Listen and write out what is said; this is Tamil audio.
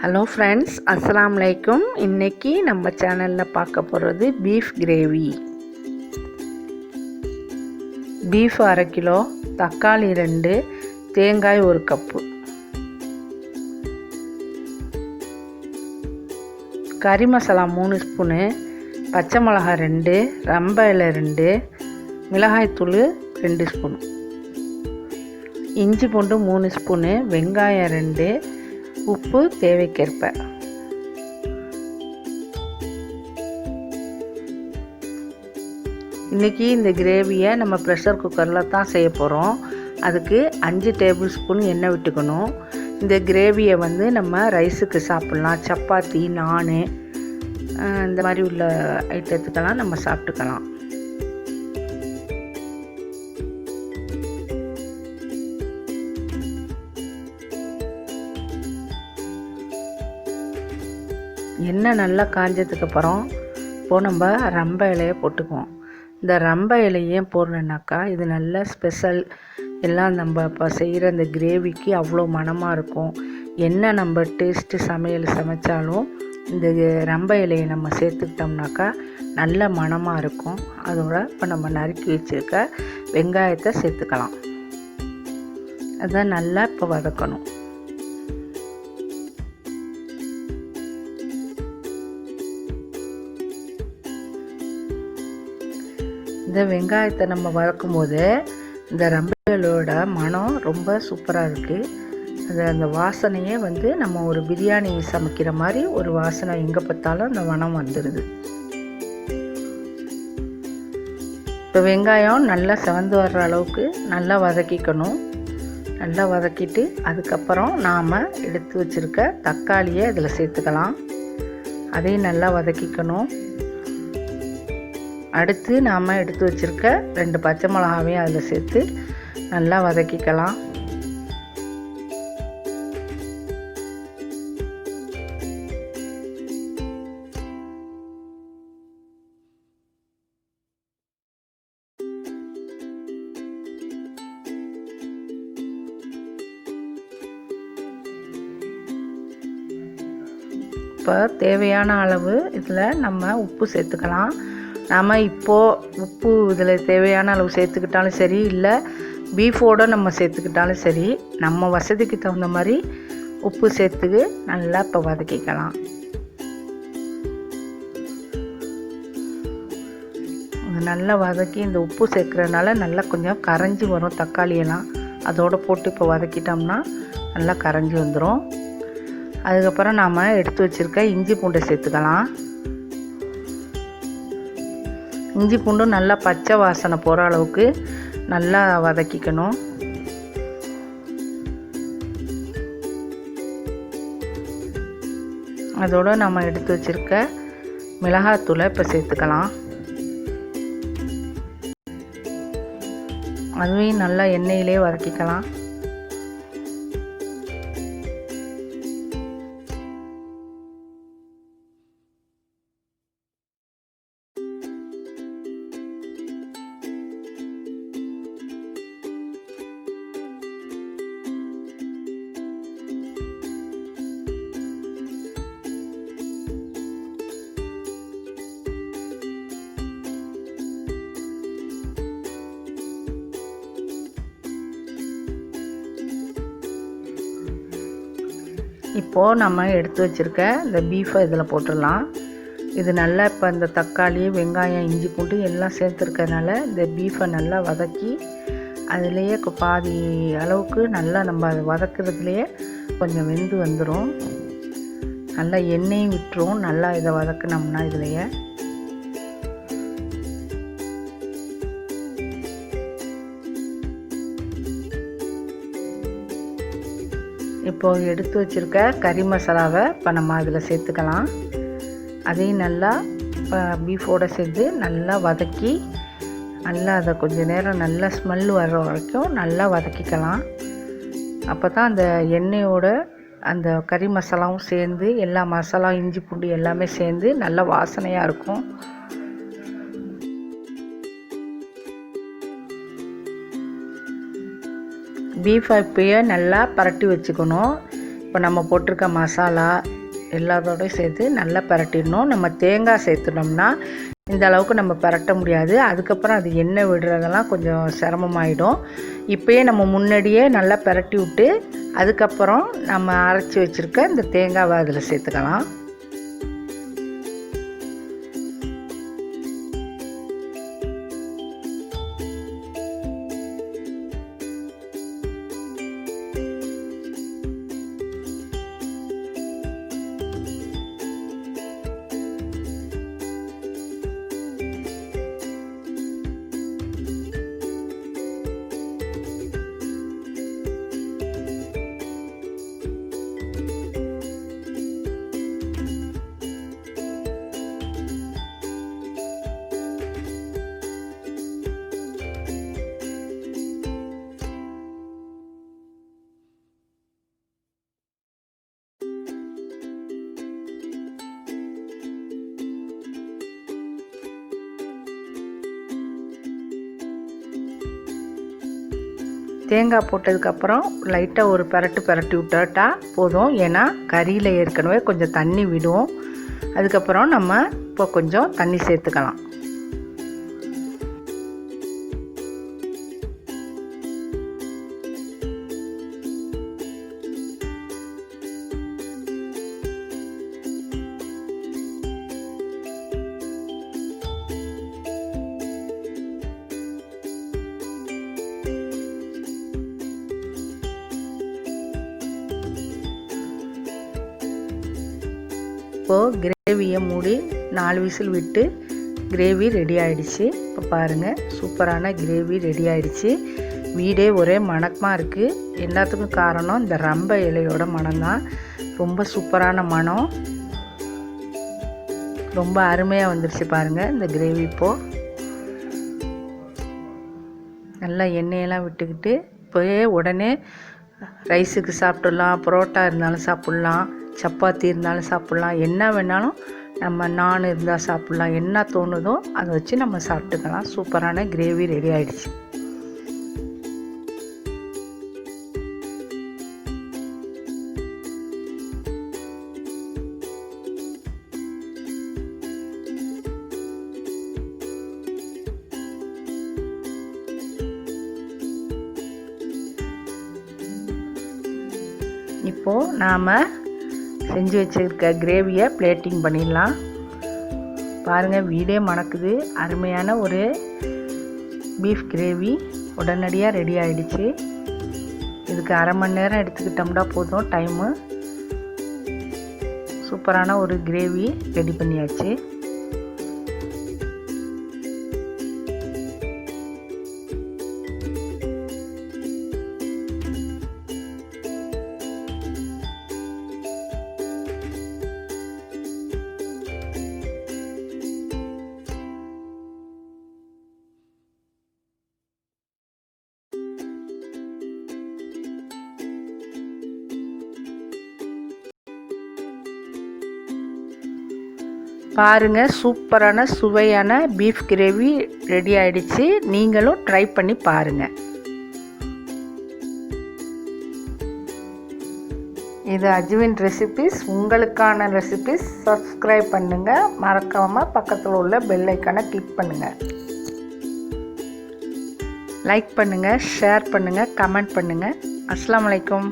ஹலோ ஃப்ரெண்ட்ஸ், அஸ்ஸலாமு அலைக்கும். இன்றைக்கி நம்ம சேனலில் பார்க்க போகிறது பீஃப் கிரேவி. பீஃப் 1/2 கிலோ, தக்காளி 2, தேங்காய் 1 கப்பு, கறி மசாலா 3 ஸ்பூனு, பச்சை மிளகா 2, ரம்ப இலை 2, மிளகாய்த்தூள் 2 ஸ்பூனு, இஞ்சி பூண்டு 3 ஸ்பூனு, வெங்காயம் 2, உப்பு தேவைக்கேற்ப. இன்றைக்கி இந்த கிரேவியை நம்ம ப்ரெஷர் குக்கரில் தான் செய்ய போகிறோம். அதுக்கு 5 டேபிள் ஸ்பூன் எண்ணெய் விட்டுக்கணும். இந்த கிரேவியை நம்ம ரைஸுக்கு சாப்பிட்லாம், சப்பாத்தி, நான் இந்த மாதிரி உள்ள ஐட்டத்துக்கெல்லாம் நம்ம சாப்பிட்டுக்கலாம். எண்ணெய் நல்லா காஞ்சதுக்கப்புறம் நம்ம ரம்ப இலையை போட்டுக்குவோம். இந்த ரம்ப இலையே போடணுன்னாக்கா இது நல்ல ஸ்பெஷல். எல்லாம் நம்ம இப்போ செய்கிற இந்த கிரேவிக்கு அவ்வளோ மணமாக இருக்கும். என்ன நம்ம டேஸ்ட்டு சமையல் சமைச்சாலும் இந்த ரம்ப இலையை நம்ம சேர்த்துக்கிட்டோம்னாக்கா நல்ல மணமாக இருக்கும். அதோட இப்போ நம்ம நறுக்கி வச்சுருக்க வெங்காயத்தை சேர்த்துக்கலாம். அதை நல்லா இப்போ வதக்கணும். இந்த வெங்காயத்தை நம்ம வதக்கும் போது இந்த ரம்பைகளோட மனம் ரொம்ப சூப்பராக இருக்குது. அந்த வாசனையே நம்ம ஒரு பிரியாணி சமைக்கிற மாதிரி ஒரு வாசனை எங்கே பார்த்தாலும் அந்த மனம் வந்துடுது. இப்போ வெங்காயம் நல்லா செவந்து வர்ற அளவுக்கு நல்லா வதக்கிக்கணும். நல்லா வதக்கிட்டு அதுக்கப்புறம் நாம் எடுத்து வச்சுருக்க தக்காளியை இதில் சேர்த்துக்கலாம். அதையும் நல்லா வதக்கிக்கணும். அடுத்து நாம் எடுத்து வச்சுருக்க 2 பச்சை மிளகாவையும் அதில் சேர்த்து நல்லா வதக்கிக்கலாம். இப்போ தேவையான அளவு இதில் நம்ம உப்பு சேர்த்துக்கலாம். நாம் இப்போது உப்பு இதில் தேவையான அளவு சேர்த்துக்கிட்டாலும் சரி, இல்லை பீஃபோடு நம்ம சேர்த்துக்கிட்டாலும் சரி, நம்ம வசதிக்கு தகுந்த மாதிரி உப்பு சேர்த்து நல்லா இப்போ வதக்கிக்கலாம். நல்லா வதக்கி இந்த உப்பு சேர்க்குறதுனால நல்லா கொஞ்சம் கரைஞ்சி வரும். தக்காளியெல்லாம் அதோடு போட்டு இப்போ வதக்கிட்டோம்னா நல்லா கரைஞ்சி வந்துடும். அதுக்கப்புறம் நாம் எடுத்து வச்சுருக்க இஞ்சி பூண்டை சேர்த்துக்கலாம். இஞ்சி பூண்டும் நல்லா பச்சை வாசனை போகிற அளவுக்கு நல்லா வதக்கிக்கணும். அதோடு நம்ம எடுத்து வச்சுருக்க மிளகாத்தூளை இப்போ சேர்த்துக்கலாம். அதுவும் நல்லா எண்ணெயிலே வதக்கிக்கலாம். இப்போது நம்ம எடுத்து வச்சுருக்க இந்த பீஃபை இதில் போட்டுடலாம். இது நல்லா இப்போ இந்த தக்காளி, வெங்காயம், இஞ்சி பூண்டு எல்லாம் சேர்த்துருக்கறனால இந்த பீஃபை நல்லா வதக்கி அதுலேயே பாதி அளவுக்கு நல்லா நம்ம அதை வதக்குறதுலையே கொஞ்சம் வெந்து வந்துடும். நல்லா எண்ணெயும் விட்டுரும். நல்லா இதை வதக்குனோம்னா இதுலையே இப்போது எடுத்து வச்சுருக்க கறி மசாலாவை இப்போ நம்ம அதில் சேர்த்துக்கலாம். அதையும் நல்லா பீஃபோடு சேர்த்து நல்லா வதக்கி நல்லா அதை கொஞ்சம் நேரம் நல்லா ஸ்மெல் வர்ற வரைக்கும் நல்லா வதக்கிக்கலாம். அப்போ தான் அந்த எண்ணெயோட அந்த கறி மசாலாவும் சேர்ந்து எல்லா மசாலா, இஞ்சி பூண்டு எல்லாமே சேர்ந்து நல்லா வாசனையாக இருக்கும். பீஃப் இப்போயே நல்லா பரட்டி வச்சுக்கணும். இப்போ நம்ம போட்டிருக்க மசாலா எல்லாத்தோடையும் சேர்த்து நல்லா பரட்டிடணும். நம்ம தேங்காய் சேர்த்துனோம்னா இந்த அளவுக்கு நம்ம பரட்ட முடியாது. அதுக்கப்புறம் அது எண்ணெய் விடுறதெல்லாம் கொஞ்சம் சிரமமாயிடும். இப்போயே நம்ம முன்னாடியே நல்லா பரட்டி விட்டு அதுக்கப்புறம் நம்ம அரைச்சி வச்சுருக்க இந்த தேங்காவை அதில் சேர்த்துக்கலாம். தேங்காய் போட்டதுக்கப்புறம் லைட்டாக ஒரு பரட்டி விட்டுட்டா போதும். ஏன்னா கறியில் ஏற்கனவே கொஞ்சம் தண்ணி விடும். அதுக்கப்புறம் நம்ம இப்போ கொஞ்சம் தண்ணி சேர்த்துக்கலாம். இப்போது கிரேவியை மூடி 4 விசில் விட்டு கிரேவி ரெடி ஆகிடுச்சு. இப்போ பாருங்கள், சூப்பரான கிரேவி ரெடி ஆகிடுச்சு. வீடே ஒரே மணக்கமாக இருக்குது. எல்லாத்துக்கும் காரணம் இந்த ரம்ப இலையோட மணம்தான். ரொம்ப சூப்பரான மணம், ரொம்ப அருமையாக வந்துடுச்சு பாருங்கள் இந்த கிரேவி. இப்போது நல்லா எண்ணெயெல்லாம் விட்டுக்கிட்டு இப்போயே உடனே ரைஸுக்கு சாப்பிட்றலாம், பரோட்டா இருந்தாலும் சாப்பிட்லாம், சப்பாத்தி இருந்தாலும் சாப்பிட்லாம், என்ன வேணாலும் நம்ம நான் இருந்தால் சாப்பிட்லாம். என்ன தோணுதோ அதை வச்சு நம்ம சாப்பிட்டுக்கலாம். சூப்பரான கிரேவி ரெடி ஆகிடுச்சு. இப்போது நாம் செஞ்சு வச்சுருக்க கிரேவியை பிளேட்டிங் பண்ணிடலாம். பாருங்கள், வீடே மணக்குது. அருமையான ஒரு பீஃப் கிரேவி உடனடியாக ரெடி ஆகிடுச்சு. இதுக்கு அரை மணி நேரம் எடுத்துக்கிட்டோம்னா போதும் டைமு. சூப்பரான ஒரு கிரேவி ரெடி பண்ணியாச்சு. பாருங்கள், சூப்பரான சுவையான பீஃப் கிரேவி ரெடி ஆகிடுச்சு. நீங்களும் ட்ரை பண்ணி பாருங்கள். இது அஜ்வின் ரெசிபீஸ். உங்களுக்கான ரெசிபீஸ். சப்ஸ்கிரைப் பண்ணுங்கள். மறக்காமல் பக்கத்தில் உள்ள பெல் ஐக்கானை கிளிக் பண்ணுங்கள். லைக் பண்ணுங்கள், ஷேர் பண்ணுங்கள், கமெண்ட் பண்ணுங்கள். அஸ்ஸலாமு அலைக்கும்.